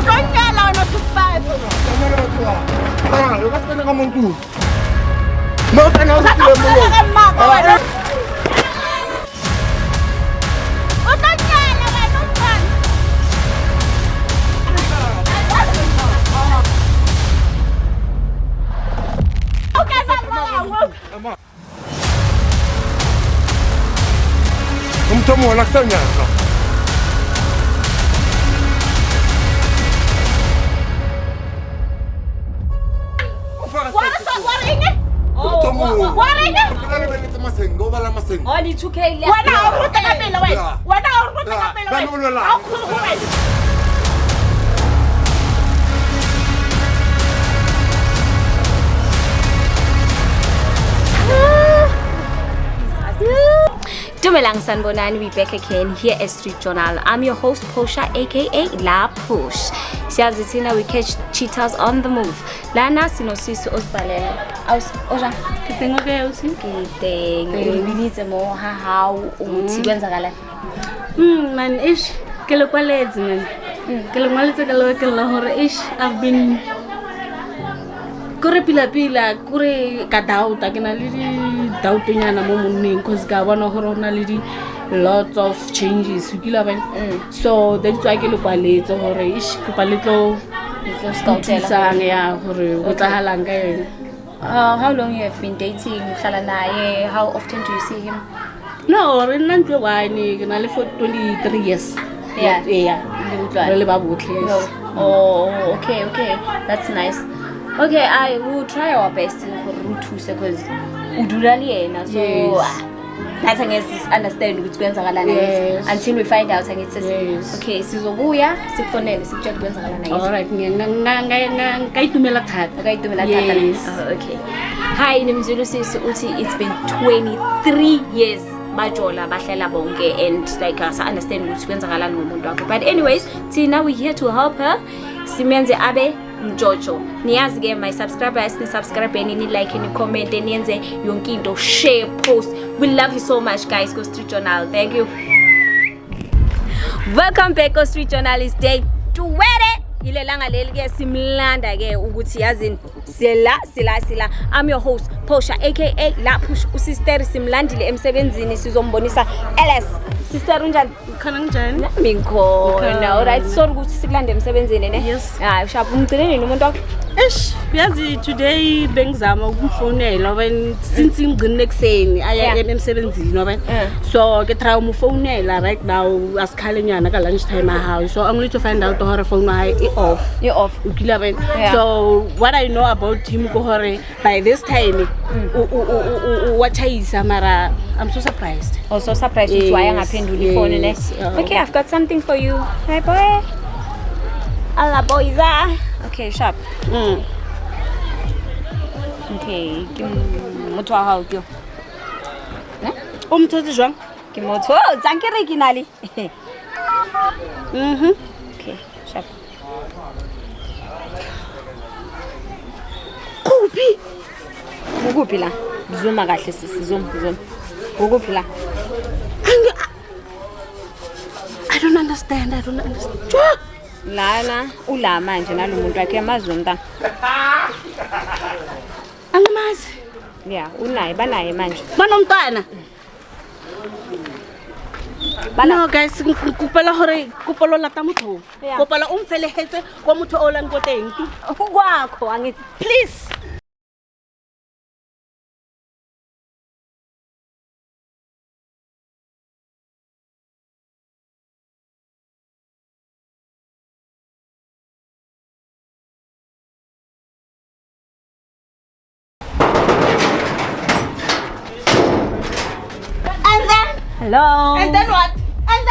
Utonyala wena sifayo. Ah, yo ka tsena ka montu. Mo tsena o se mo. Ka mama wena. Utonyala wena mfana. Okay, mama. Umthomo wala kusanyaka. Only 2K left. Wena o ruta ka pele wena. Wena o ruta ka pele wena. Au khulu wena. Dumelang sanbonani, we back again here at Street Journal. I'm your host Posha aka La Push. Siyazitina, we catch cheetahs on the move. Lana sinosisi osbalela. Oja, Kiteng okay usi? kiteng. We need more how uthi kwenzakala. Man ish ke le kwaletse man. Ke le ngwaletse ka le ke la hore ish I've been kore pila kore ka doubt ke na le di doubt nyana mo monneng cause ka bona hore ona le di lots of changes o kila bana. So that's why ke le kwaletse hore ish ke paletlo Scoutela. ya hore o tsahalang ka yena. How long you have been dating? Uhlala naye? How often do you see him? No, re nna ntlo wine ke na le for 23 years. Yeah. Re le ba botlhe. Yes. Oh, okay. That's nice. Okay, I will try our best to root because udulali yena. So Yes. that's I guess understand ukuthi kwenzakalana Yes. until we find out angithi Yes. okay sizobuya sikufonele sikutshela kwenzakalana yini. All right, nga itumela thata. Akayitumela Yes. tata. Okay. Hi Nimzulu sisi uthi it's been 23 years bajola bahlela bonke and like us understand ukuthi kwenzakalana ngomuntu wakhe. But anyways, Tina, we here to help her. Simenze abe mjojo. Niyazi ke my subscribers, ni subscribe and ni like and comment and niyenze yonke into, share, post. We love you so much guys. Go Street Journal. Thank you. Welcome back Go Street Journal. Is day 20. Ile langa leli ke simlanda ke ukuthi yazini sila. I'm your host Posha aka La Push. Usister simlandile emsebenzini sizombonisa LS. Sister unjani? Khona njani? Nami ngikhona. Alright, sorry ukuthi sikulande emsebenzini ne. Yes. Hayi ushapha umgcineni umuntu wakho. Ish, yazi today bengizama ukumfonela when since ngigcine ekseni aya emsebenzini ngoba. So ke try umfonela right now asikhale nyana ka lunch time house. So I'm going to find out hore phone my off. You off. Ukila ben. Yeah. So what I know about him ko hore by this time wachayisa mara I'm so surprised. Also surprised ukuthi wayangaphenduli phone ne. Okay, I've got something for you. Hi boy. Alla boys. Okay, sharp. Okay, ke motho wa hao ke. Umthotse jwang? Ke motho zankere ke nali. Okay, sharp. Kuphi la? Zuma kahle sisi, zuma. Kuphi la? I don't understand. Lana ula manje nalomuntu wakhe yamazi umntana. Angimazi. Yeah, unaye banaye manje. Banomntwana. No guys, kupela hore kupolo lata motho. Yeah. Kopala umfelehetse kwa motho o lang ko teng. Kwakho angithi Please. hello. And then what? And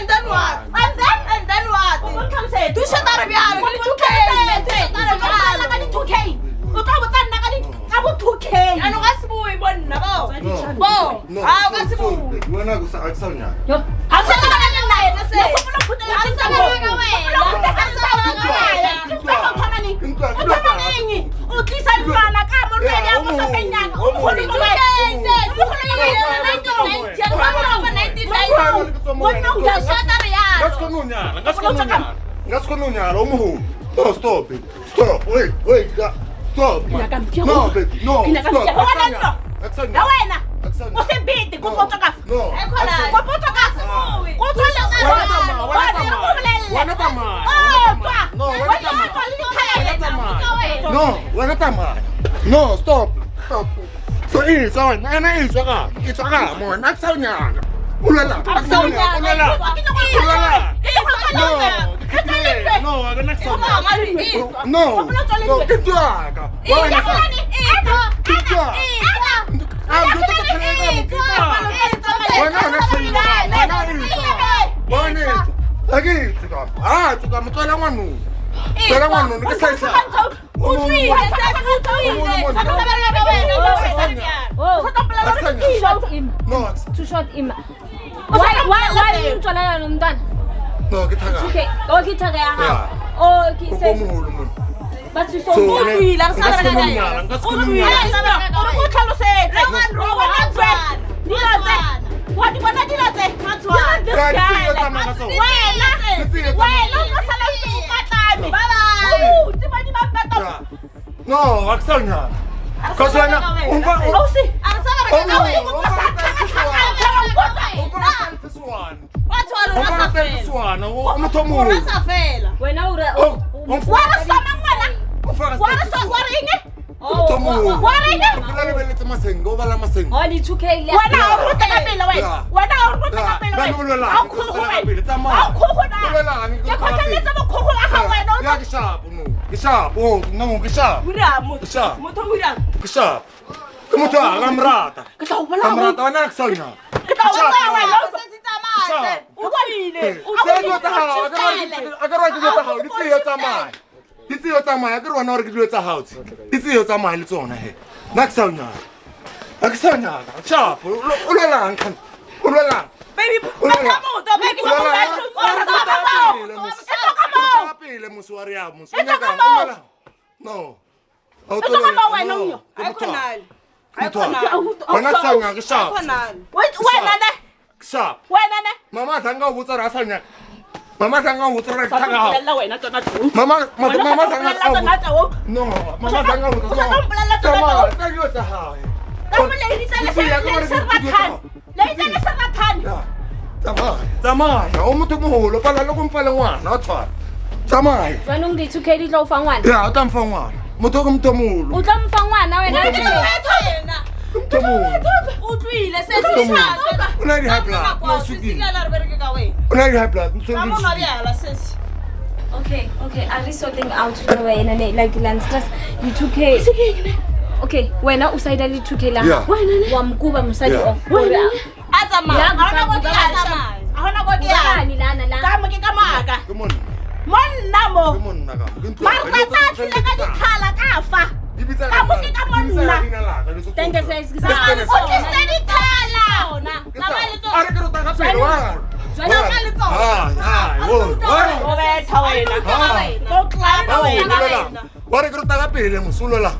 then what? And then what? What comes say? Tu shut up, ya. 2K. Ka 2K. O ka botsa nna ka 2K. Ano ka sebui bonna bo. Bo. Ah, ka sebui. Wena go sa aksanya. Yo. Ha se ka bana nna ena se. Ha se ka bana wena. Ha se ka bana wena. Ka khona ni. O tsama neng? O tlisa ntlwana ka mo re ya mo safenyana. O mo khona mo wena. O khona mo wena 1990. Ya ba mo 1990. Wena o ya shata re ya. Ngasikhonunyana. Unyalo umhulu. No, stop it. Stop. Wait. Stop. No, baby. No. Stop. Na wena. Usembidi kupotsa kafa. No. Kupotsa kafa. No, stop. So it's on. It's on. More. Not so young. Ulala. No. To shot him. Why you trying to done? No, get her. Okay, okay, say. But you so No, Axel. Because This is your time. I don't want to do house. This is your time. I don't want to. Naksanya. Sharp. Ulala. Baby, No. Mama sanga utara taka. Mama sanga. No, mama sanga Okay, I really sorting out the way and like Landstress, you 2K. Okay, when I used to 2K la. Wamkuba musadi o. Atama. Ahona go dia. Kama ke kamaka. Monnamo. Marta tla ka dikhala kafa. Kamo ke ka monna. Tende says o ke steady thala ona. Kama le to. Are ke ro taka pelo wa. Kama le to. O betha wena. Go clap wena. Ware ke ro taka pele musulola.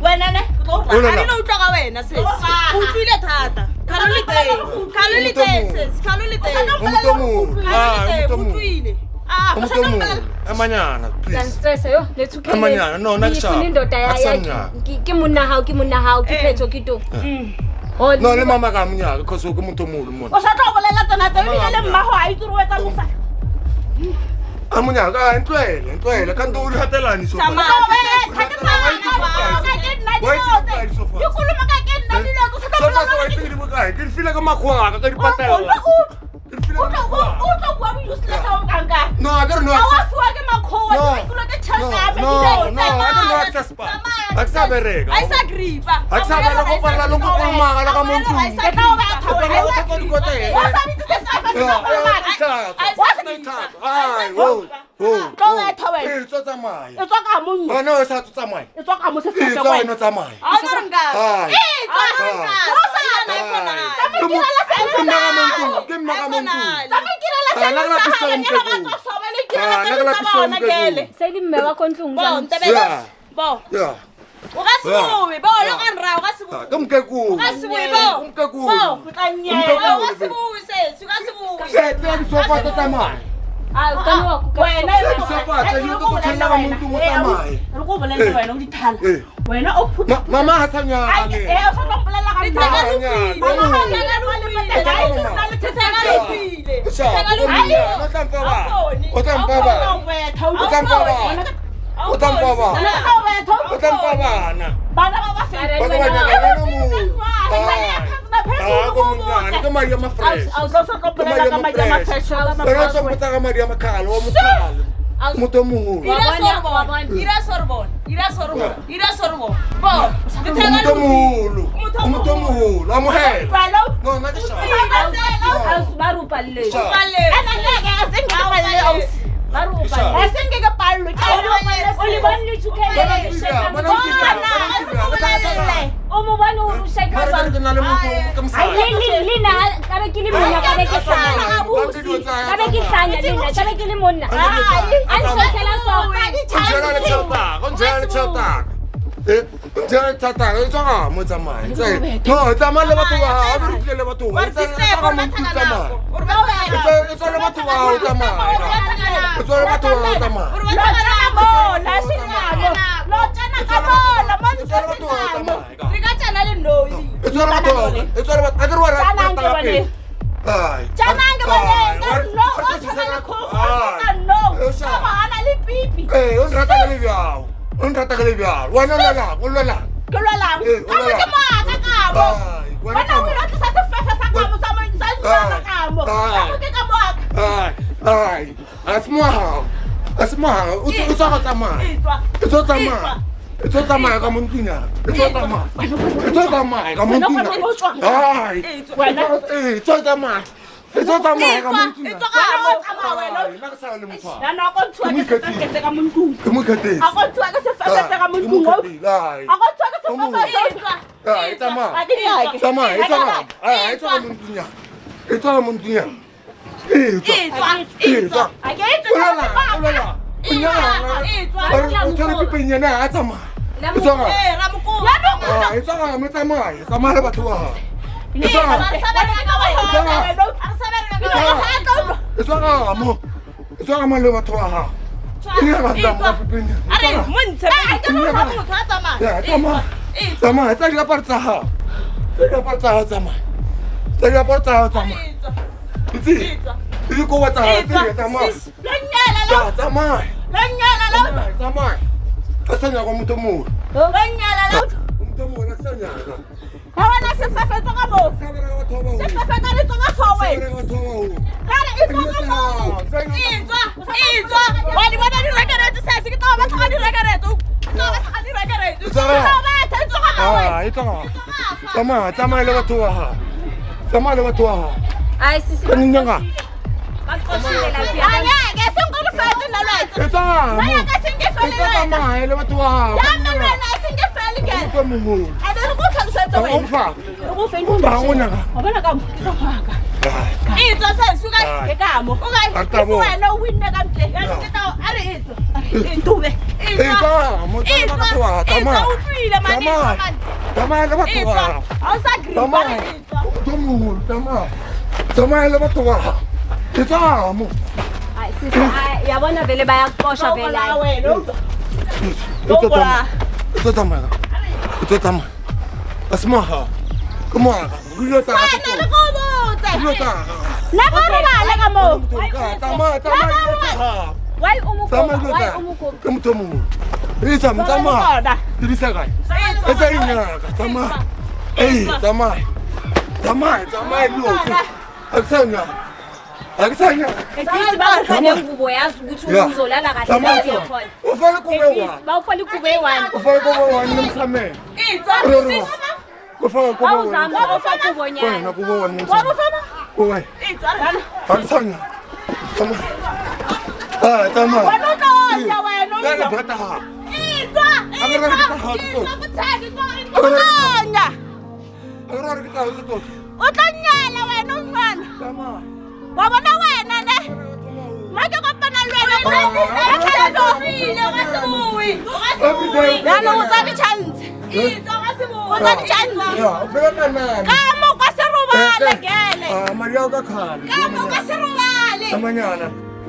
Wena ne go ra a no tloga wena sesi o tlile thata Khalolite sesi utlile Amanyana please Landstress yo let's okay Amanyana no nakusha ke monna hao ke phetho ke to no le mama ka mnyaka because o ke motho molo mona o sa tlo bolela tsona tse bile le mmago a itsuruwetsa mosa Amunyaka entlwele kanti o hatelani so Ke feel ka makhwaka ka dipatela. No, I don't know. Say mme wa kontlong bo o ga sebuwe bo lo ka nra o ga sebuwe Kumkeku ga sebuwe bo go tanyela o ga sebuwe se ga sebuwe Se so fa tsamaya Ah, ka no ku ka. Wena wena o phutha mama ha sa nyaka le o sa mpolela ka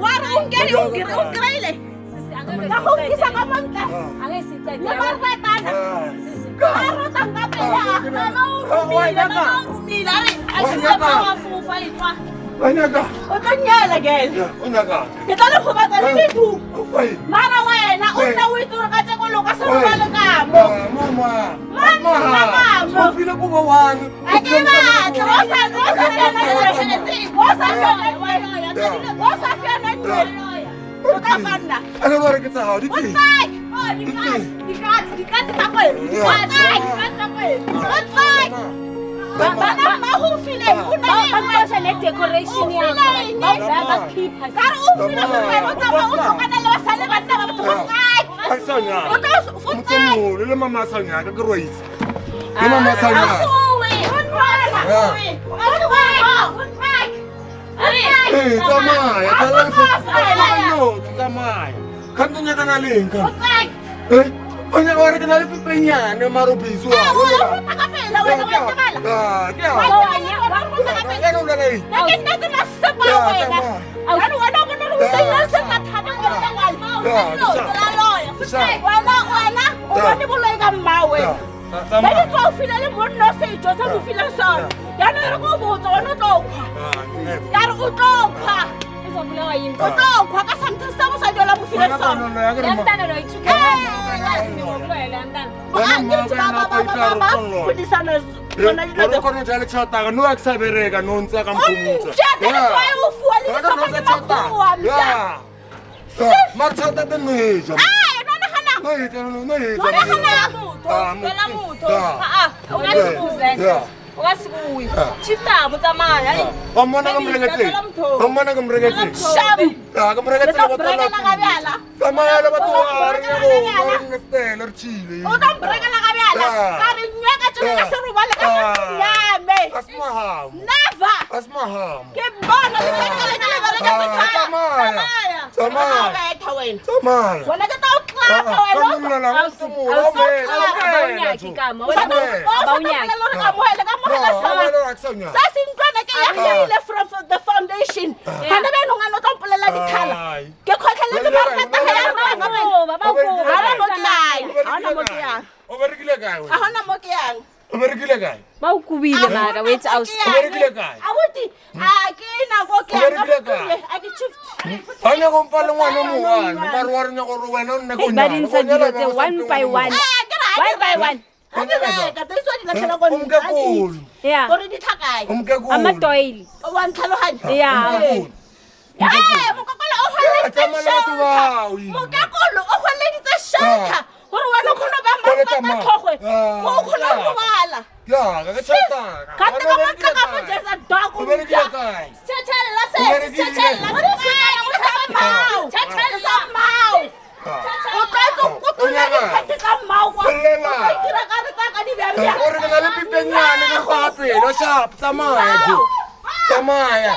Wara ungeni ungirele. Nakukisa ka monta. Lamarwetana. Karota ngapela. Urumile. Asimafufa itwa. Anyaka. Otonyela gele. Onyaka. Ngitala khubatsa litu. Mara wena una uitura ka tseko ka serobale kamo. Mama. Mama. Ufile kuba wani. Akiba, rosa Utafanda. Ano ba rin kita hao? Dito. Utsay! Oh, dikat sa ko. Utsay! Utsay! Bana mahufile. Bagpasa na decoration niya. Bagkeep. Kar ufile ko utama utoka na lewa sa lewa sa utsay. Ay Sonya. Utsay. Mutamo, lele mama Sonya ka grois. Le mama Sonya. Asuwi. Utsay. Utsay. Eh, Tamaya, talang sa ano, Tamaya. Kanto niya ka naling ka. Utsay. Eh, kanya ka ka naling pipenya na marubiso. Wala takapela, wala takapela. Kaya. Ano na lay? Lakin na masaba wena. Ano mo narutan na sa tathana ko tangal. Wala. Wala mo lay ka mawe. Dali ko finale mo no say Joseph mo finale son. Yan na ko mo to no to. Yar utopha. Uzobulawa yini? Utopha ka samthasa mo sa dola mo finale son. Yantana lo ithuke. Kudisana Kona kona jale chata no aksabereka no ntsa ka mpumutsa. Ya. Mar chata de meja. No Ungasibuyi. Chifta mutsamaya. Omona ka mregetse. Omona ka mregetse. Shabu. Ka mregetse ba Breka la kabyala. Tsamaya le batho ba re go ngestela re chile. O ka breka la kabyala. Ka re nyaka tsela ka serubale ka nyame. Asmaham. Never. Asmaham. Ke bona le sekele le ba re ka tsaya. Tsamaya. Betha wena. Tsamaya. Wona ke tao klapa wena. Kamuna la mfumo wa Abawunyaki kama. Abawunyaki. Sasintwana ke yakile from the foundation. Hana beno ngano tompolela dikhala. Ke khotlheletse ba rata ya mama Baba bako. Hana mo tlai. Hana mo tlai. O berekile kae? Hana mo ke yang. O berekile kae? Ba ukubile mara wethu aus. O berekile kae? Abuti, ke na go ke yang. A ke shift. Anya go mpala ngwana mo ngwana. Ba re wa rena go wena o nne go Ba dintsha dilo tse one by one. One by one. Ka tso di latlhela go nna. Umkekulu. Yeah. Gore di tlhakae. Umkekulu. Amatoil. O wa ntlhalohanya. Yeah. Mokokolo o hwaleditse shanka. Mokokolo o hwaleditse shanka. Gore wena khona ba mama tlhogwe. Mo khona go bala. Ya, ka tsata. Ka teka matlaka mo jesa dog. O berekile kae? Tshela se. Tshela mau. O tlatso o tla di phatika mau kwa. O dira ka re tsaka di bya. O re kana le pipenyane ka gape, lo shap tsamaya jo. Tsamaya.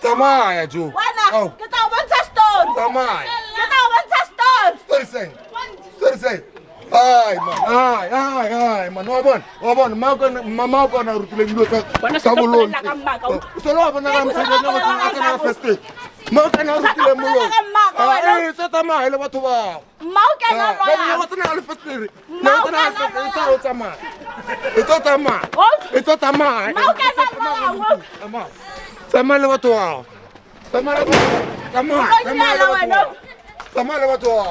Tsamaya jo. Wena, ke tla bontsha story. Tsamaya. Ke tla bontsha story. Story. Ay man, wa bon, mama ko na rutile dilo sa bolong. So lo bona ka mtsana na tsena feste. Mo kana rutile mo lo. Eh, se tsamaya le batho ba. Mau ke na Ba loya. go tsena le feste. No tsena feste, o tsamaya. Ito tsamaya. Mau ke na loya. Tsamaya le batho ba. Tsamaya le batho ba.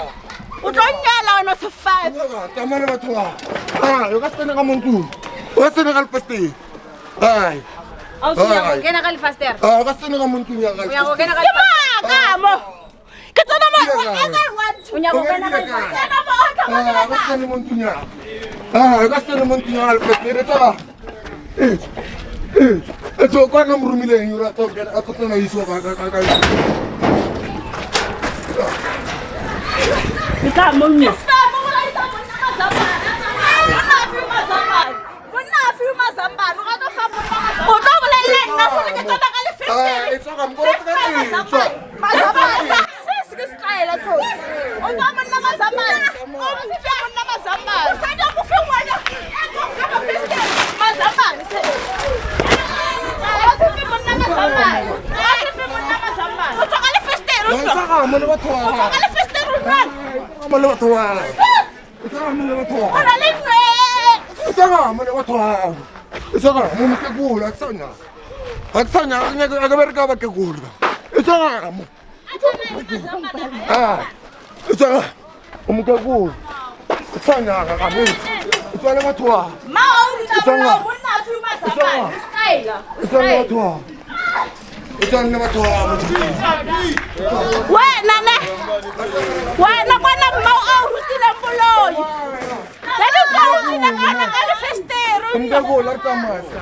O tlo nyala wena se five. Tsamaya le batho ba. Yo ka tsena ka montu. O tsena ka feste. Ay. Ausiya go kena ka lefaster. Ka tsena ka montu ya ka. Uya go kena ka Ke makamo. Ke tsona mo Unya go kena ka lefaster. Ka tsena montu ya. Ka tsena montu ya ka feste re tsa. Etso kwa na mrumile yura to ke a tsena iso ka. Ka mo mme. O tlo bolella nna gore ke tsona ka lefeste. Etso ka mko ka ni. Se se tlaela so. O tlo monna mazambane. O se monna mazambane. O sa di mo fe ngwana. Ka ba feste. Mazambane se. O se monna mazambane. O se monna mazambane. O tlo mo le batho wa. Ka le festere nna. Mo le batho wa. Mo le batho wa. Ona le nwe. Tsaka mo le batho wa. Tsaka mo mkegula akusanya. Akusanya akabereka bakegula. Tsaka mo. Ah. Tsaka umkegula. Akusanya akabe. Tsaka le batho wa. Ma o ri na monna a fuma sa ba. Style. batho wa. Tsaka batho wa. Wena ne. Wena kwana mma o rutile mboloyi. Lelo tsa o tsina kana ka le festere. Umkegula tsamasa.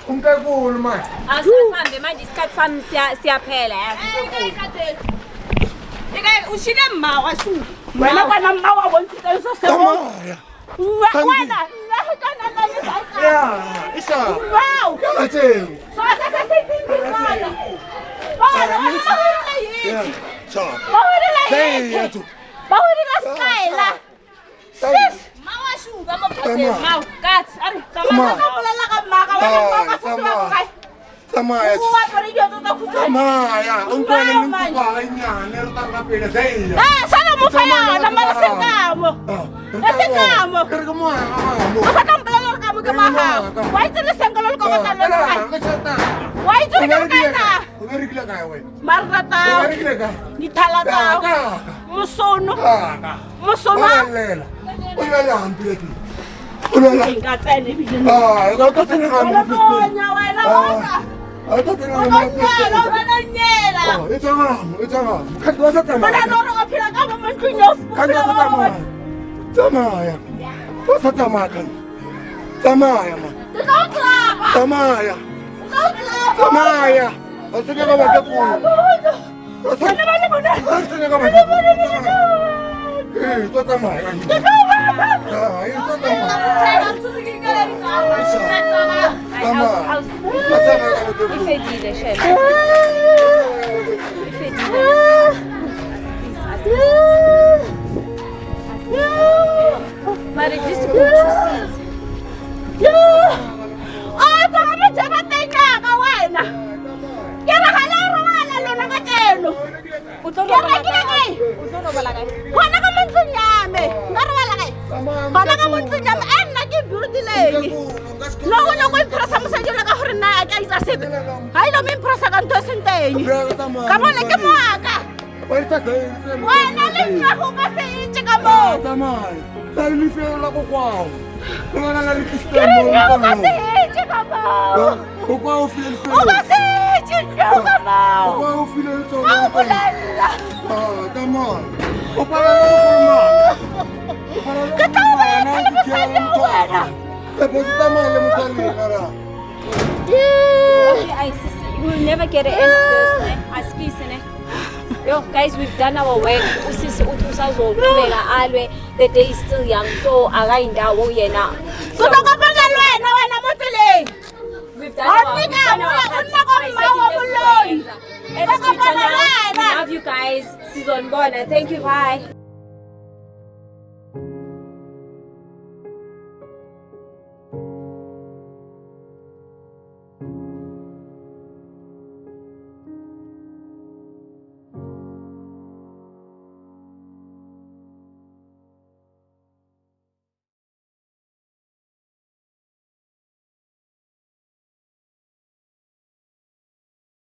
Umkegula man. Asihambe manje isikhathi sami siyaphela yazi. Ike ushile mma washu. Wena kwana mma wa bontse so se mo. Tsamaya. Wena nahutana na le ba. Ya, isa. Wow. Ate. So sa sithini. Ya. Cha. Bahulila Say yethu. yethu. Bahulila skyla. Sis. Mawashuka maphote maw. Kat. Ari tsamaya ka bolela ka maka wena maka se ba kai. Tsamaya. Uwa pare diyo tsa khutsa. Tsamaya. Untwana le ntwa inyane re tanga pele say. Sala mo fa yana mara sekamo. Sekamo. Ke re mo mo. O sa tambolela ka mo ka maha. Wa itse le sengolo le ka botsa le ka. Wa itse le ka na. O be re kile ka we. Marata. O be re kile ka. Ni thala Ka. ta. Musono. Ka. Musono. Lela. O ya la ampileti. O la. Nga tsene bile. Ah, ka ka tsena ka mo. Wena wena wena. Ah, ka tsena ka mo. Wena wena nyela. Oh, etsanga. Khathi wa sa tsamaya. Bona no re phela ka mo mntweng yo. Khathi wa sa tsamaya. Tsamaya. Wa sa tsamaya kan. Tsamaya man. Tsamaya. Tsamaya. Tsamaya. O se ka ba ke kuno. O se ka ba ke kuno. Eh, tso tsamaya. Ah, e tso tsamaya. Tsamaya. Ifedile shela. Mare just go to see. Ah, tama jana teka ka wena. Kera hala rwala lona ka telo. Kera kai. Bona ka mntsunyame. Ngarwala kai. Bona ka mntsunyame enna ke beauty lady. Loko impressa mosadi le ka gore na a ka itsa sepe. Ha ilo me impressa ka ntwe senteng. Ka mona ke moaka. Wena le nna go ka se itse ka mo. Tsamaya. Tsa le fela la go kwao. Ngwana la le Kere nyo ka se itse ka mo. Go kwao feel O ka se itse nyo ka mo. Go feel so. O bolela. Ah, come on. O para go Ka tawa ya tele mosadi wena. Deposita mali mutsalini ra. Okay, we'll never get an end of this, ne? Askisi, ne? Yo, guys, we've done our work. Usisi uthi usazoqhubeka alwe. The day is still young, so akayindawo yena. So lokabanga wena motseleng. We've done our work. Love Love you guys. Sizonibona. Thank you. Bye.